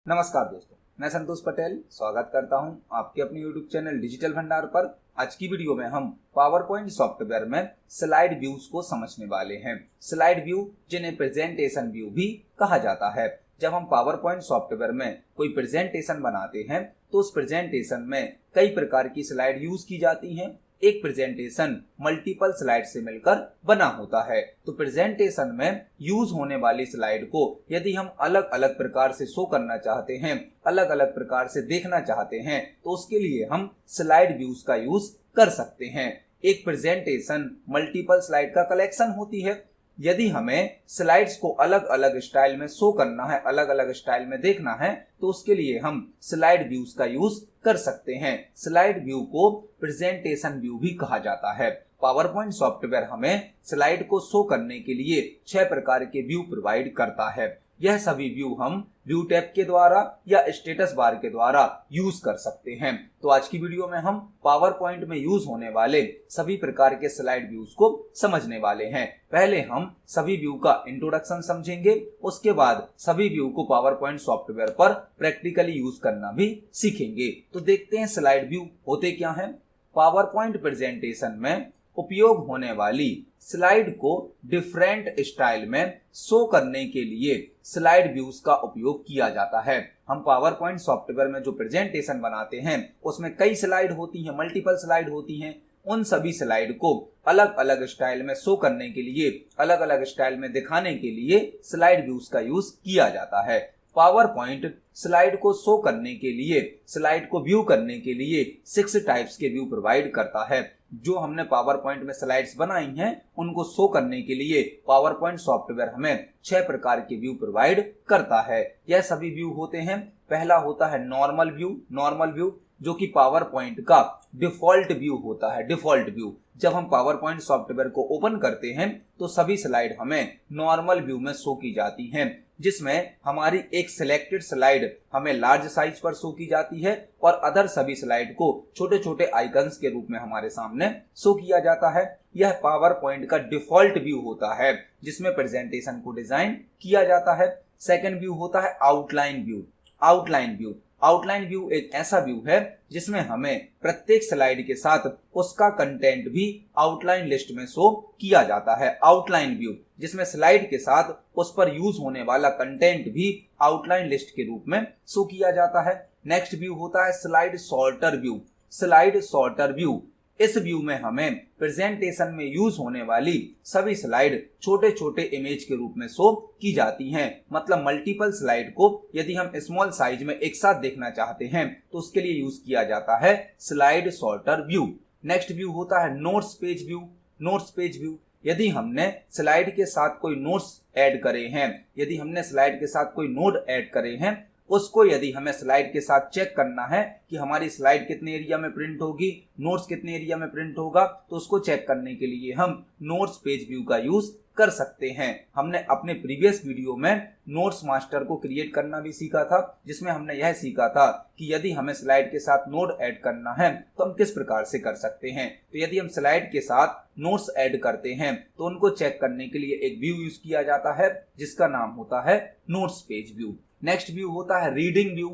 नमस्कार दोस्तों, मैं संतोष पटेल स्वागत करता हूं आपके अपने YouTube चैनल डिजिटल भंडार पर। आज की वीडियो में हम पावर पॉइंट सॉफ्टवेयर में स्लाइड व्यूज को समझने वाले हैं। स्लाइड व्यू जिन्हें प्रेजेंटेशन व्यू भी कहा जाता है। जब हम पावर पॉइंट सॉफ्टवेयर में कोई प्रेजेंटेशन बनाते हैं तो उस प्रेजेंटेशन में कई प्रकार की स्लाइड यूज की जाती हैं। एक प्रेजेंटेशन मल्टीपल स्लाइड से मिलकर बना होता है, तो प्रेजेंटेशन में यूज होने वाली स्लाइड को यदि हम अलग अलग प्रकार से शो करना चाहते हैं, अलग अलग प्रकार से देखना चाहते हैं, तो उसके लिए हम स्लाइड व्यूज का यूज कर सकते हैं। एक प्रेजेंटेशन मल्टीपल स्लाइड का कलेक्शन होती है। यदि हमें स्लाइड्स को अलग अलग स्टाइल में शो करना है, अलग अलग स्टाइल में देखना है, तो उसके लिए हम स्लाइड व्यूज का यूज कर सकते हैं। स्लाइड व्यू को प्रेजेंटेशन व्यू भी कहा जाता है। पावर पॉइंट सॉफ्टवेयर हमें स्लाइड को शो करने के लिए 6 प्रकार के व्यू प्रोवाइड करता है। यह सभी व्यू हम व्यू टैब के द्वारा या स्टेटस बार के द्वारा यूज कर सकते हैं। तो आज की वीडियो में हम पावर पॉइंट में यूज होने वाले सभी प्रकार के स्लाइड व्यूज को समझने वाले हैं। पहले हम सभी व्यू का इंट्रोडक्शन समझेंगे, उसके बाद सभी व्यू को पावर पॉइंट सॉफ्टवेयर पर प्रैक्टिकली यूज करना भी सीखेंगे। तो देखते हैं स्लाइड व्यू होते क्या हैं। पावर पॉइंट प्रेजेंटेशन में उपयोग होने वाली स्लाइड को डिफरेंट स्टाइल में शो करने के लिए स्लाइड व्यूज का उपयोग किया जाता है। हम पावर पॉइंट सॉफ्टवेयर में जो प्रेजेंटेशन बनाते हैं उसमें कई स्लाइड होती हैं, मल्टीपल स्लाइड होती हैं। उन सभी स्लाइड को अलग अलग स्टाइल में शो करने के लिए, अलग अलग स्टाइल में दिखाने के लिए स्लाइड व्यूज का यूज किया जाता है। पावर पॉइंट स्लाइड को शो करने के लिए, स्लाइड को व्यू करने के लिए 6 टाइप्स के व्यू प्रोवाइड करता है। जो हमने पावर पॉइंट में स्लाइड्स बनाई हैं उनको शो करने के लिए पावर पॉइंट सॉफ्टवेयर हमें 6 प्रकार के व्यू प्रोवाइड करता है। यह सभी व्यू होते हैं। पहला होता है नॉर्मल व्यू। नॉर्मल व्यू जो कि पावर पॉइंट का डिफॉल्ट व्यू होता है। डिफॉल्ट व्यू जब हम पावर पॉइंट सॉफ्टवेयर को ओपन करते हैं तो सभी स्लाइड हमें नॉर्मल व्यू में शो की जाती हैं, जिसमें हमारी एक सिलेक्टेड स्लाइड हमें लार्ज साइज पर शो की जाती है और अदर सभी स्लाइड को छोटे छोटे आइकन्स के रूप में हमारे सामने शो किया जाता है। यह पावर पॉइंट का डिफॉल्ट व्यू होता है जिसमें प्रेजेंटेशन को डिजाइन किया जाता है। सेकंड व्यू होता है outline view. Outline view outline view एक ऐसा व्यू है जिसमें हमें प्रत्येक स्लाइड के साथ उसका कंटेंट भी आउटलाइन लिस्ट में शो किया जाता है। आउटलाइन व्यू जिसमें स्लाइड के साथ उस पर यूज होने वाला कंटेंट भी आउटलाइन लिस्ट के रूप में शो किया जाता है। नेक्स्ट व्यू होता है slide sorter view. Slide sorter view इस व्यू में हमें प्रेजेंटेशन में यूज होने वाली सभी स्लाइड छोटे छोटे इमेज के रूप में शो की जाती हैं। मतलब मल्टीपल स्लाइड को यदि हम स्मॉल साइज में एक साथ देखना चाहते हैं तो उसके लिए यूज किया जाता है slide sorter view. Next view होता है notes page view. Notes page view यदि हमने स्लाइड के साथ कोई नोट्स ऐड करे हैं, यदि हमने स्लाइड के साथ कोई नोट ऐड करे हैं, उसको यदि हमें स्लाइड के साथ चेक करना है कि हमारी स्लाइड कितने एरिया में प्रिंट होगी, नोट्स कितने एरिया में प्रिंट होगा, तो उसको चेक करने के लिए हम नोट्स पेज व्यू का यूज कर सकते हैं। हमने अपने प्रीवियस वीडियो में नोट्स मास्टर को क्रिएट करना भी सीखा था, जिसमें हमने यह सीखा था कि यदि हमें स्लाइड के साथ नोट ऐड करना है तो हम किस प्रकार से कर सकते हैं। तो यदि हम स्लाइड के साथ नोट्स ऐड करते हैं तो उनको चेक करने के लिए एक व्यू यूज किया जाता है जिसका नाम होता है notes page view. Next view होता है रीडिंग व्यू।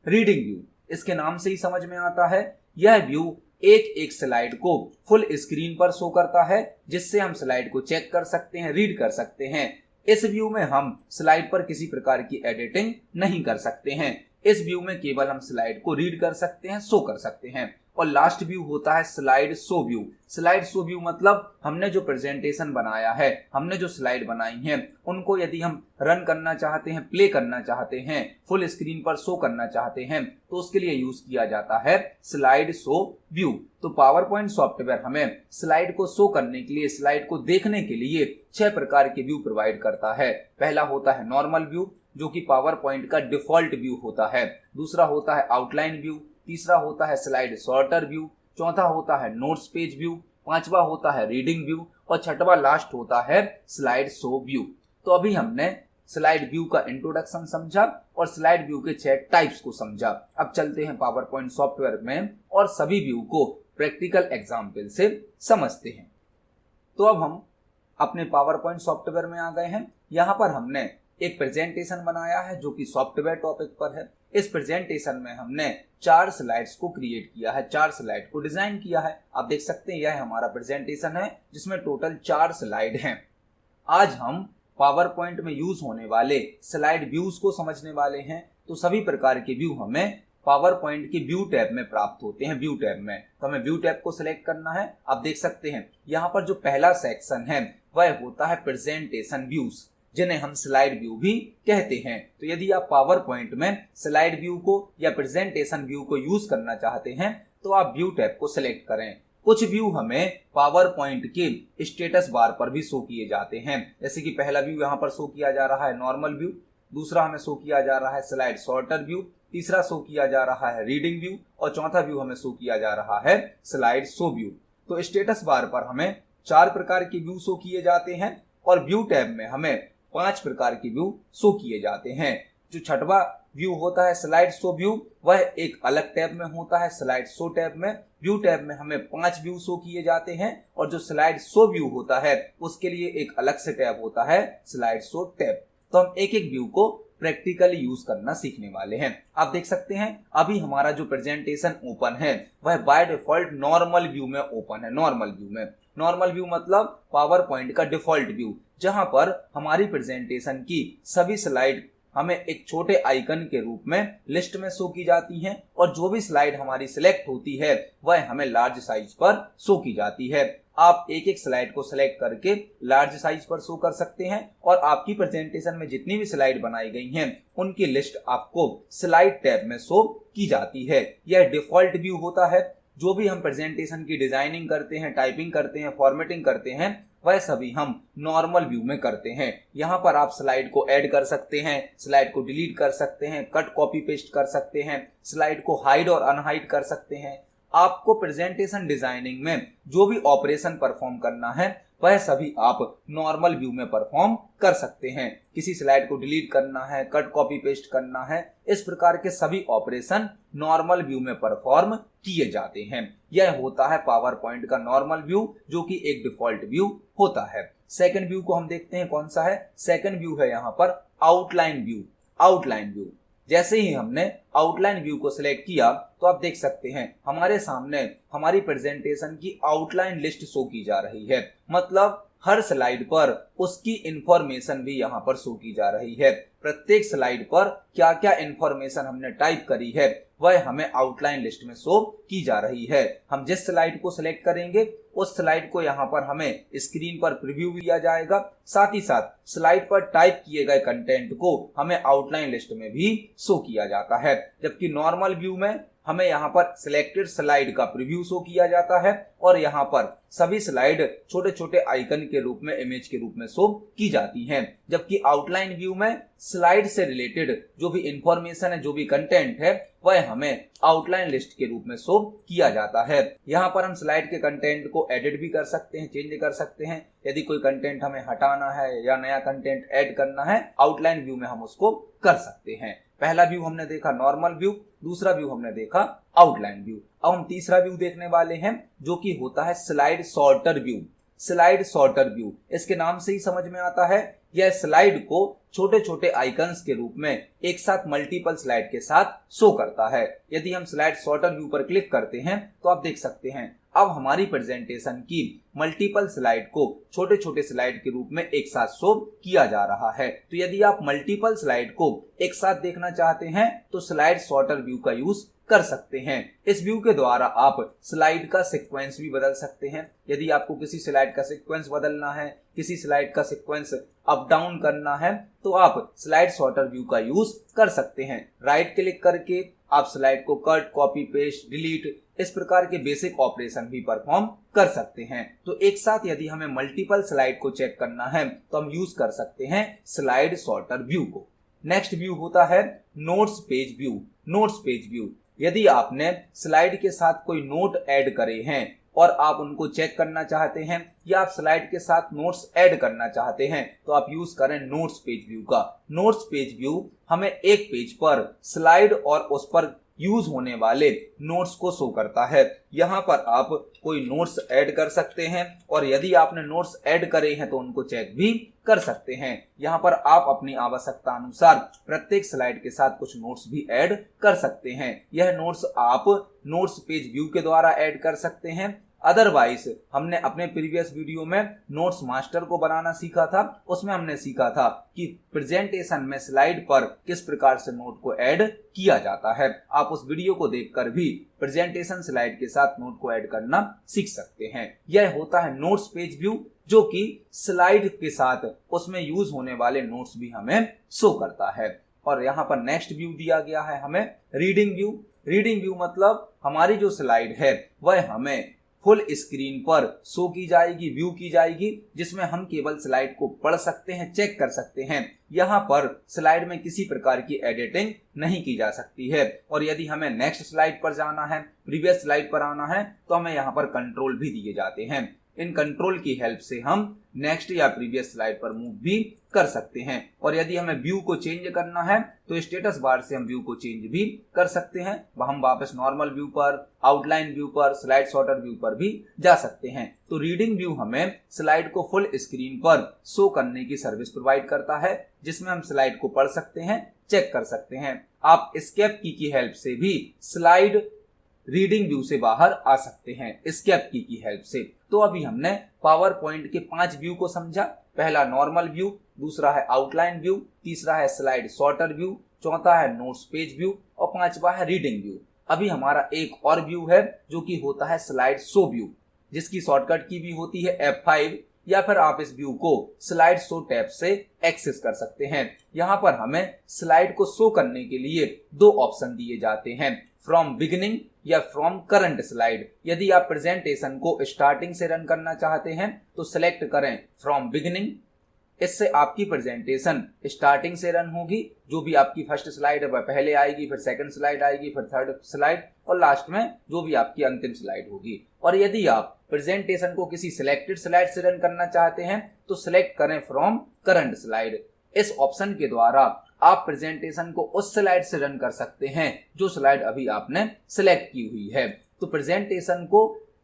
रीडिंग व्यू इसके नाम से ही समझ में आता है, यह व्यू एक एक स्लाइड को फुल स्क्रीन पर शो करता है जिससे हम स्लाइड को चेक कर सकते हैं, रीड कर सकते हैं। इस व्यू में हम स्लाइड पर किसी प्रकार की एडिटिंग नहीं कर सकते हैं। इस व्यू में केवल हम स्लाइड को रीड कर सकते हैं, शो कर सकते हैं। और लास्ट व्यू होता है slide show view. Slide show view मतलब हमने जो प्रेजेंटेशन बनाया है, हमने जो स्लाइड बनाई हैं, उनको यदि हम रन करना चाहते हैं, प्ले करना चाहते हैं, फुल स्क्रीन पर शो करना चाहते हैं, तो उसके लिए यूज किया जाता है स्लाइड शो व्यू। तो पावर पॉइंट सॉफ्टवेयर हमें स्लाइड को शो करने के लिए, स्लाइड को देखने के लिए 6 प्रकार के व्यू प्रोवाइड करता है। पहला होता है नॉर्मल व्यू जो कि पावर पॉइंट का डिफॉल्ट व्यू होता है। दूसरा होता है आउटलाइन व्यू। तीसरा होता है स्लाइड सॉर्टर व्यू। चौथा होता है नोट्स पेज व्यू। पांचवा होता है रीडिंग व्यू और छठवा लास्ट होता है स्लाइड शो व्यू। तो अभी हमने स्लाइड व्यू का इंट्रोडक्शन समझा और स्लाइड व्यू के 6 टाइप्स को समझा। अब चलते हैं पावर पॉइंट सॉफ्टवेयर में और सभी व्यू को प्रैक्टिकल एग्जाम्पल से समझते हैं। तो अब हम अपने पावर पॉइंट सॉफ्टवेयर में आ गए हैं। यहाँ पर हमने एक प्रेजेंटेशन बनाया है जो कि सॉफ्टवेयर टॉपिक पर है। इस प्रेजेंटेशन में हमने 4 स्लाइड्स को क्रिएट किया है, 4 स्लाइड को डिजाइन किया है। आप देख सकते हैं यह हमारा प्रेजेंटेशन है जिसमें टोटल 4 स्लाइड हैं। आज हम पावर पॉइंट में यूज होने वाले स्लाइड व्यूज को समझने वाले हैं। तो सभी प्रकार के व्यू हमें पावर पॉइंट के व्यू टैब में प्राप्त होते हैं। व्यू टैब में तो हमें व्यू टैब को सिलेक्ट करना है। आप देख सकते हैं यहाँ पर जो पहला सेक्शन है वह होता है प्रेजेंटेशन व्यूज, जिन्हें हम स्लाइड व्यू भी कहते हैं। तो यदि आप पावर पॉइंट में स्लाइड व्यू को या प्रेजेंटेशन व्यू को यूज करना चाहते हैं तो आप व्यू टैब को सिलेक्ट करें। कुछ व्यू हमें पावर पॉइंट के स्टेटस बार पर भी शो किए जाते हैं, जैसे कि पहला व्यू यहाँ पर शो किया जा रहा है नॉर्मल व्यू, दूसरा हमें शो किया जा रहा है स्लाइड सॉर्टर व्यू, तीसरा शो किया जा रहा है रीडिंग व्यू और चौथा व्यू हमें शो किया जा रहा है स्लाइड शो व्यू। तो स्टेटस बार पर हमें 4 प्रकार के व्यू शो किए जाते हैं और व्यू टैब में हमें 5 प्रकार के व्यू शो किए जाते हैं। जो छठवां व्यू होता है स्लाइड शो व्यू, वह एक अलग टैब में होता है, स्लाइड शो टैब में। व्यू टैब में हमें 5 व्यू शो किए जाते हैं और जो स्लाइड शो व्यू होता है उसके लिए एक अलग से टैब होता है स्लाइड शो टैब। तो हम एक एक व्यू को प्रैक्टिकली यूज करना सीखने वाले हैं। आप देख सकते हैं अभी हमारा जो प्रेजेंटेशन ओपन है वह बाय डिफॉल्ट नॉर्मल व्यू में ओपन है। नॉर्मल व्यू मतलब पावर पॉइंट का डिफॉल्ट व्यू, जहां पर हमारी प्रेजेंटेशन की सभी स्लाइड हमें एक छोटे आइकन के रूप में लिस्ट में शो की जाती हैं और जो भी स्लाइड हमारी सिलेक्ट होती है वह हमें लार्ज साइज पर शो की जाती है। आप एक एक स्लाइड को सिलेक्ट करके लार्ज साइज पर शो कर सकते हैं और आपकी प्रेजेंटेशन में जितनी भी स्लाइड बनाई गई हैं उनकी लिस्ट आपको स्लाइड टैब में शो की जाती है। यह डिफॉल्ट व्यू होता है। जो भी हम प्रेजेंटेशन की डिजाइनिंग करते हैं, टाइपिंग करते हैं, फॉर्मेटिंग करते हैं, वह सभी हम नॉर्मल व्यू में करते हैं। यहाँ पर आप स्लाइड को ऐड कर सकते हैं, स्लाइड को डिलीट कर सकते हैं, कट कॉपी पेस्ट कर सकते हैं, स्लाइड को हाइड और अनहाइड कर सकते हैं। आपको प्रेजेंटेशन डिजाइनिंग में जो भी ऑपरेशन परफॉर्म करना है वह सभी आप नॉर्मल व्यू में परफॉर्म कर सकते हैं। किसी स्लाइड को डिलीट करना है, कट कॉपी पेस्ट करना है, इस प्रकार के सभी ऑपरेशन नॉर्मल व्यू में परफॉर्म किए जाते हैं। यह होता है पावर पॉइंट का नॉर्मल व्यू, जो कि एक डिफॉल्ट व्यू होता है। सेकंड व्यू को हम देखते हैं कौन सा है। सेकंड व्यू है यहाँ पर आउटलाइन व्यू। जैसे ही हमने आउटलाइन व्यू को सिलेक्ट किया तो आप देख सकते हैं हमारे सामने हमारी प्रेजेंटेशन की आउटलाइन लिस्ट शो की जा रही है। मतलब हर स्लाइड पर उसकी इंफॉर्मेशन भी यहाँ पर शो की जा रही है। प्रत्येक स्लाइड पर क्या क्या इंफॉर्मेशन हमने टाइप करी है वह हमें आउटलाइन लिस्ट में शो की जा रही है। हम जिस स्लाइड को सिलेक्ट करेंगे उस स्लाइड को यहाँ पर हमें स्क्रीन पर प्रीव्यू दिया जाएगा, साथ ही साथ स्लाइड पर टाइप किए गए कंटेंट को हमें आउटलाइन लिस्ट में भी शो किया जाता है। जबकि नॉर्मल व्यू में हमें यहाँ पर सिलेक्टेड स्लाइड का प्रीव्यू शो किया जाता है और यहाँ पर सभी स्लाइड छोटे छोटे आइकन के रूप में, इमेज के रूप में शो की जाती हैं। जबकि आउटलाइन व्यू में स्लाइड से रिलेटेड जो भी इंफॉर्मेशन है, जो भी कंटेंट है, वह हमें आउटलाइन लिस्ट के रूप में शो किया जाता है। यहाँ पर हम स्लाइड के कंटेंट को एडिट भी कर सकते हैं, चेंज कर सकते हैं। यदि कोई कंटेंट हमें हटाना है या नया कंटेंट ऐड करना है, आउटलाइन व्यू में हम उसको कर सकते हैं। पहला व्यू हमने देखा नॉर्मल व्यू, दूसरा व्यू हमने देखा आउटलाइन व्यू। अब हम तीसरा व्यू देखने वाले हैं जो कि होता है स्लाइड सॉर्टर व्यू। इसके नाम से ही समझ में आता है यह स्लाइड को छोटे छोटे आइकन्स के रूप में एक साथ मल्टीपल स्लाइड के साथ शो करता है। यदि हम स्लाइड सॉर्टर व्यू पर क्लिक करते हैं तो आप देख सकते हैं अब हमारी प्रेजेंटेशन की मल्टीपल स्लाइड को छोटे छोटे स्लाइड के रूप में एक साथ शो किया जा रहा है। तो यदि आप मल्टीपल स्लाइड को एक साथ देखना चाहते हैं तो स्लाइड सॉर्टर व्यू का यूज कर सकते हैं। इस व्यू के द्वारा आप स्लाइड का सीक्वेंस भी बदल सकते हैं। यदि आपको किसी स्लाइड का सीक्वेंस बदलना है, किसी स्लाइड का सीक्वेंस अप डाउन करना है, तो आप स्लाइड सॉर्टर व्यू का यूज कर सकते हैं। राइट क्लिक करके आप स्लाइड को कट, कॉपी, पेस्ट, डिलीट इस प्रकार के बेसिक ऑपरेशन भी परफॉर्म कर सकते हैं। तो एक साथ यदि हमें मल्टीपल स्लाइड को चेक करना है तो हम यूज कर सकते हैं स्लाइड सॉर्टर व्यू को। नेक्स्ट व्यू होता है नोट्स पेज व्यू। यदि आपने स्लाइड के साथ कोई नोट ऐड करे हैं और आप उनको चेक करना चाहते हैं या आप स्लाइड के साथ नोट्स ऐड करना चाहते हैं तो आप यूज करें नोट्स पेज व्यू का। नोट्स पेज व्यू हमें एक पेज पर स्लाइड और उस पर यूज होने वाले नोट्स को शो करता है। यहाँ पर आप कोई नोट्स ऐड कर सकते हैं और यदि आपने नोट्स ऐड करे हैं तो उनको चेक भी कर सकते हैं। यहाँ पर आप अपनी आवश्यकता अनुसार प्रत्येक स्लाइड के साथ कुछ नोट्स भी ऐड कर सकते हैं। यह नोट्स आप नोट्स पेज व्यू के द्वारा ऐड कर सकते हैं। अदरवाइज हमने अपने प्रीवियस वीडियो में नोट्स मास्टर को बनाना सीखा था, उसमें हमने सीखा था कि प्रेजेंटेशन में स्लाइड पर किस प्रकार से नोट को ऐड किया जाता है। आप उस वीडियो को देखकर भी प्रेजेंटेशन स्लाइड के साथ नोट को ऐड करना सीख सकते हैं। यह होता है नोट्स पेज व्यू, जो कि स्लाइड के साथ उसमें यूज होने वाले नोट्स भी हमें शो करता है। और यहाँ पर नेक्स्ट व्यू दिया गया है हमें रीडिंग व्यू। रीडिंग व्यू मतलब हमारी जो स्लाइड है वह हमें फुल स्क्रीन पर शो की जाएगी, व्यू की जाएगी, जिसमें हम केवल स्लाइड को पढ़ सकते हैं, चेक कर सकते हैं। यहाँ पर स्लाइड में किसी प्रकार की एडिटिंग नहीं की जा सकती है। और यदि हमें नेक्स्ट स्लाइड पर जाना है, प्रीवियस स्लाइड पर आना है, तो हमें यहाँ पर कंट्रोल भी दिए जाते हैं। इन कंट्रोल की हेल्प से हम नेक्स्ट या प्रीवियस स्लाइड पर मूव भी कर सकते हैं। और यदि हमें व्यू को चेंज करना है तो स्टेटस बार से हम व्यू को चेंज भी कर सकते हैं। हम वापस नॉर्मल व्यू पर, आउटलाइन व्यू पर, स्लाइड सॉर्टर व्यू पर भी जा सकते हैं। तो रीडिंग व्यू हमें स्लाइड को फुल स्क्रीन पर शो करने की सर्विस प्रोवाइड करता है, जिसमें हम स्लाइड को पढ़ सकते हैं, चेक कर सकते हैं। आप एस्केप की हेल्प से भी स्लाइड रीडिंग व्यू से बाहर आ सकते हैं, एस्केप की हेल्प से। तो अभी हमने पावर पॉइंट के 5 व्यू को समझा। पहला नॉर्मल व्यू, दूसरा है आउटलाइन व्यू, तीसरा है स्लाइड सॉर्टर व्यू, चौथा है नोट्स पेज व्यू और पांचवा है रीडिंग व्यू। अभी हमारा एक और व्यू है जो कि होता है स्लाइड शो व्यू, जिसकी शॉर्टकट की भी होती है F5, या फिर आप इस व्यू को स्लाइड शो टैब से एक्सेस कर सकते हैं। यहाँ पर हमें स्लाइड को शो करने के लिए 2 ऑप्शन दिए जाते हैं, फ्रॉम बिगिनिंग या फ्रॉम करंट स्लाइड। यदि आप प्रेजेंटेशन को स्टार्टिंग से रन करना चाहते हैं तो सिलेक्ट करें फ्रॉम बिगिनिंग। इससे आपकी प्रेजेंटेशन स्टार्टिंग से रन होगी। जो भी आपकी फर्स्ट स्लाइड है वह पहले आएगी, फिर सेकंड स्लाइड आएगी, फिर थर्ड स्लाइड और लास्ट में जो भी आपकी अंतिम स्लाइड होगी। और यदि आप प्रेजेंटेशन को किसी सिलेक्टेड स्लाइड से रन करना चाहते हैं तो सिलेक्ट करें फ्रॉम करंट स्लाइड। इस ऑप्शन के द्वारा आप प्रेजेंटेशन को उस स्लाइड से रन कर सकते हैं जो स्लाइड अभी आपने सिलेक्ट की हुई है। तो प्रेजेंटेशन को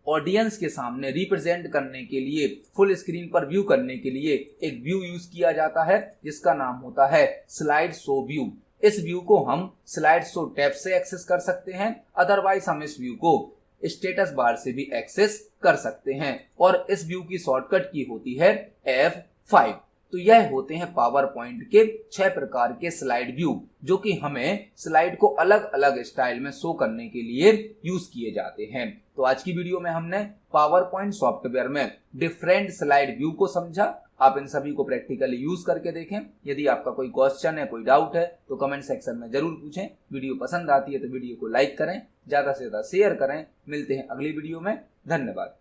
ऑडियंस के सामने रिप्रेजेंट करने के लिए, फुल स्क्रीन पर व्यू करने के लिए एक व्यू यूज किया जाता है जिसका नाम होता है स्लाइड शो व्यू। इस व्यू को हम स्लाइड शो टैब से एक्सेस कर सकते हैं, अदरवाइज हम इस व्यू को स्टेटस बार से भी एक्सेस कर सकते हैं। और इस व्यू की शॉर्टकट की होती है F5। तो यह होते हैं पावर पॉइंट के 6 प्रकार के स्लाइड व्यू, जो कि हमें स्लाइड को अलग अलग स्टाइल में शो करने के लिए यूज किए जाते हैं। तो आज की वीडियो में हमने पावर पॉइंट सॉफ्टवेयर में डिफरेंट स्लाइड व्यू को समझा। आप इन सभी को प्रैक्टिकली यूज करके देखें। यदि आपका कोई क्वेश्चन है, कोई डाउट है तो कमेंट सेक्शन में जरूर पूछें। वीडियो पसंद आती है तो वीडियो को लाइक करें, ज्यादा से ज्यादा शेयर करें। मिलते हैं अगली वीडियो में। धन्यवाद।